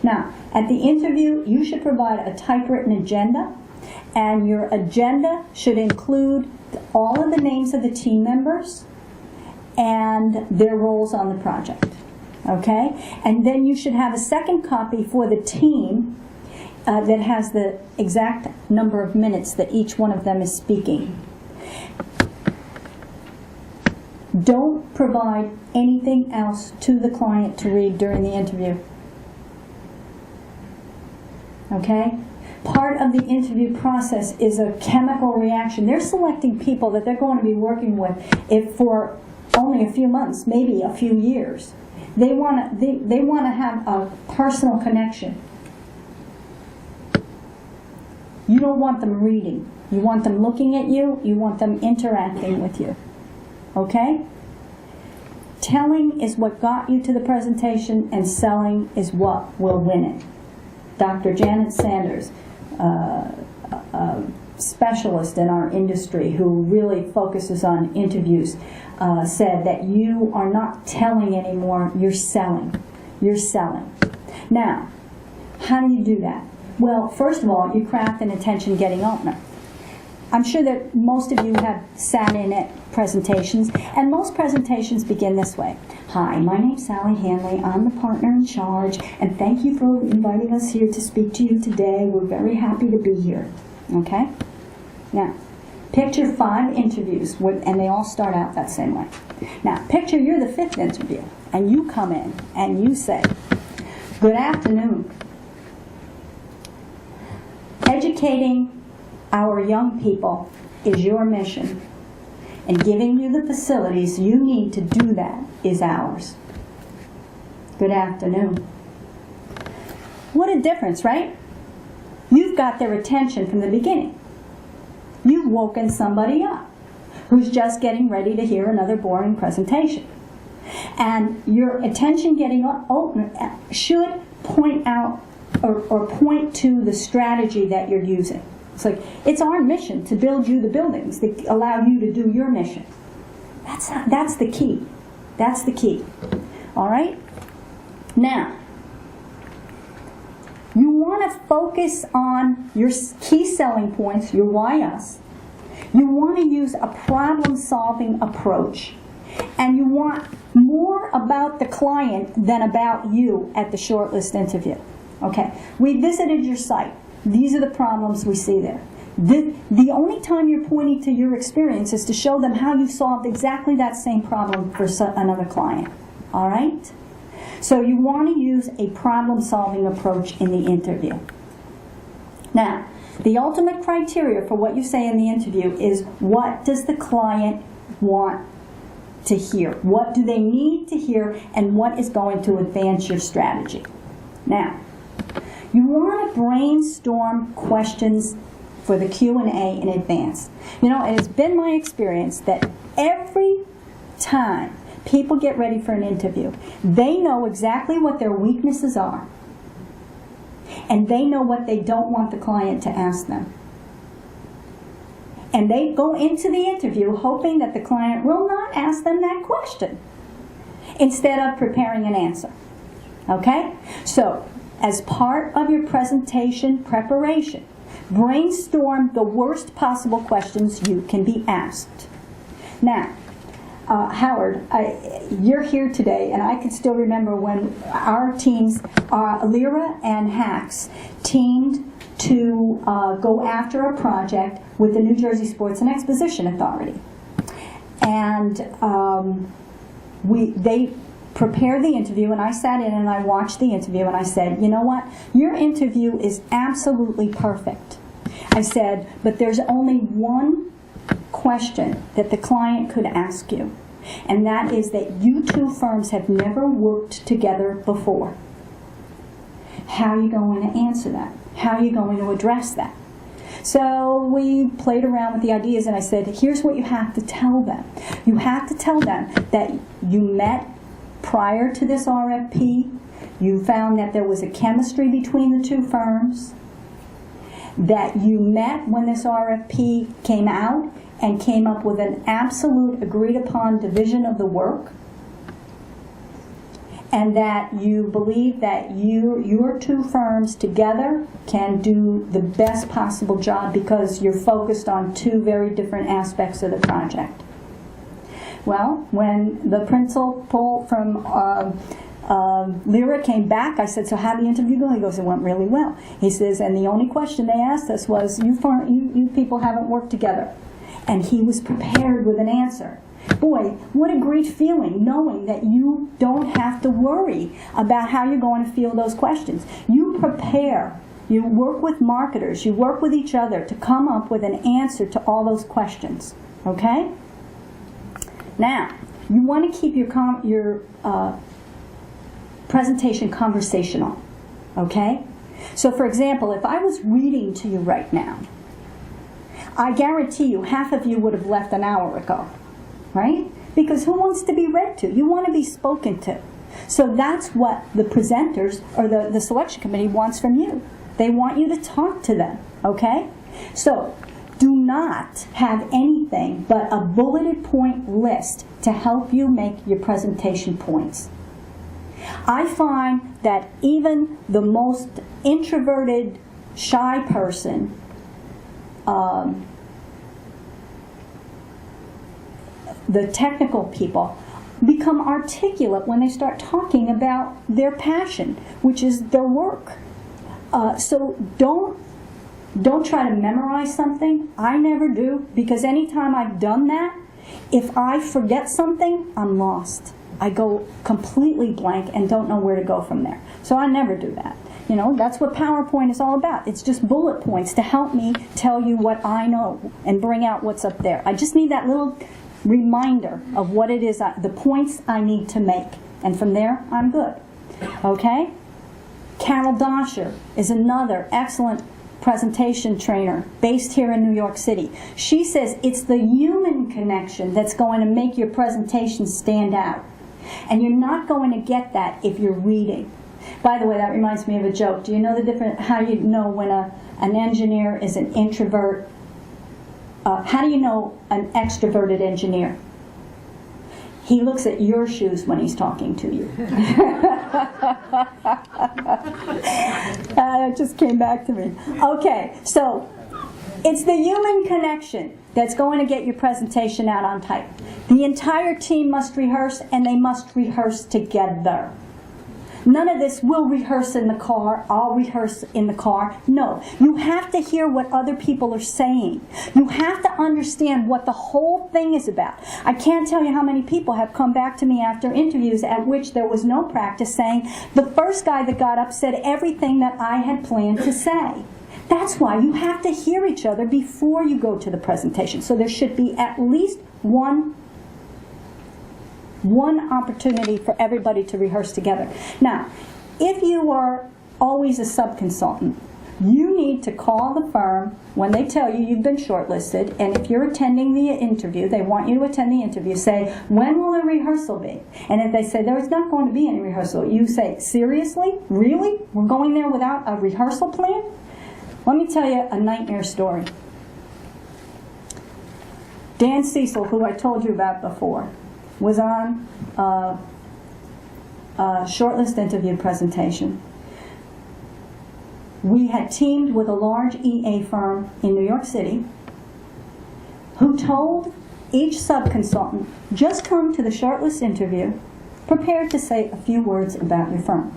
Now, at the interview, you should provide a typewritten agenda, and your agenda should include all of the names of the team members and their roles on the project. Okay? And then you should have a second copy for the team that has the exact number of minutes that each one of them is speaking. Don't provide anything else to the client to read during the interview. Okay? Part of the interview process is a chemical reaction. They're selecting people that they're going to be working with if for only a few months, maybe a few years. They want to have a personal connection. You don't want them reading. You want them looking at you. You want them interacting with you. Okay? Telling is what got you to the presentation, and selling is what will win it. Dr. Janet Sanders, a specialist in our industry who really focuses on interviews, said that you are not telling anymore, you're selling. You're selling. Now, how do you do that? Well, first of all, you craft an attention-getting opener. I'm sure that most of you have sat in at presentations, and most presentations begin this way. Hi, my name's Sally Handley. I'm the partner in charge, and thank you for inviting us here to speak to you today. We're very happy to be here. Okay? Now, picture 5 interviews, and they all start out that same way. Now, picture you're the 5th interview, and you come in, and you say, "Good afternoon. Educating our young people is your mission, and giving you the facilities you need to do that is ours. Good afternoon." What a difference, right? You've got their attention from the beginning. You've woken somebody up who's just getting ready to hear another boring presentation. And your attention-getting opener should point out or point to the strategy that you're using. It's like, it's our mission to build you the buildings that allow you to do your mission. That's the key. That's the key. All right? Now, you want to focus on your key selling points, your why us. You want to use a problem-solving approach. And you want more about the client than about you at the shortlist interview. Okay, we visited your site. These are the problems we see there. The only time you're pointing to your experience is to show them how you solved exactly that same problem for another client. All right? So you want to use a problem-solving approach in the interview. Now, the ultimate criteria for what you say in the interview is, what does the client want to hear? What do they need to hear, and what is going to advance your strategy? Now, you want to brainstorm questions for the Q&A in advance. You know, it has been my experience that every time people get ready for an interview, they know exactly what their weaknesses are, and they know what they don't want the client to ask them. And they go into the interview hoping that the client will not ask them that question instead of preparing an answer. Okay? So, as part of your presentation preparation, brainstorm the worst possible questions you can be asked. Now, Howard, you're here today, and I can still remember when our teams, Lyra and Hacks, teamed to go after a project with the New Jersey Sports and Exposition Authority. And they prepared the interview, and I sat in and I watched the interview, and I said, you know what, your interview is absolutely perfect. I said, but there's only one question that the client could ask you, and that is that you two firms have never worked together before. How are you going to answer that? How are you going to address that? So we played around with the ideas, and I said, here's what you have to tell them. You have to tell them that you met prior to this RFP, you found that there was a chemistry between the two firms, that you met when this RFP came out and came up with an absolute agreed upon division of the work, and that you believe that your two firms together can do the best possible job because you're focused on two very different aspects of the project. Well, when the principal from Lyra came back, I said, so how did the interview go? He goes, it went really well. He says, and the only question they asked us was, you people haven't worked together. And he was prepared with an answer. Boy, what a great feeling knowing that you don't have to worry about how you're going to field those questions. You prepare. You work with marketers. You work with each other to come up with an answer to all those questions. Okay? Now, you want to keep your presentation conversational. Okay? So, for example, if I was reading to you right now, I guarantee you half of you would have left an hour ago. Right? Because who wants to be read to? You want to be spoken to. So that's what the presenters or the selection committee wants from you. They want you to talk to them. Okay? So do not have anything but a bulleted point list to help you make your presentation points. I find that even the most introverted, shy person the technical people become articulate when they start talking about their passion, which is their work. So don't try to memorize something. I never do, because anytime I've done that, if I forget something, I'm lost. I go completely blank and don't know where to go from there. So I never do that. You know, that's what PowerPoint is all about. It's just bullet points to help me tell you what I know and bring out what's up there. I just need that little reminder of what it is, the points I need to make. And from there, I'm good. Okay? Carol Dosher is another excellent presentation trainer based here in New York City. She says it's the human connection that's going to make your presentation stand out. And you're not going to get that if you're reading. By the way, that reminds me of a joke. Do you know the difference? How do you know when an engineer is an introvert? How do you know an extroverted engineer? He looks at your shoes when he's talking to you. That just came back to me. Okay, so it's the human connection that's going to get your presentation out on type. The entire team must rehearse, and they must rehearse together. None of this, we'll rehearse in the car, I'll rehearse in the car. No, you have to hear what other people are saying. You have to understand what the whole thing is about. I can't tell you how many people have come back to me after interviews at which there was no practice saying, the first guy that got up said everything that I had planned to say. That's why you have to hear each other before you go to the presentation. So there should be at least one opportunity for everybody to rehearse together. Now, if you are always a sub-consultant, you need to call the firm when they tell you you've been shortlisted, and if you're attending the interview, they want you to attend the interview, say, when will the rehearsal be? And if they say there is not going to be any rehearsal, you say, seriously? Really? We're going there without a rehearsal plan? Let me tell you a nightmare story. Dan Cecil, who I told you about before, was on a shortlist interview presentation. We had teamed with a large EA firm in New York City who told each sub-consultant, just come to the shortlist interview prepared to say a few words about your firm.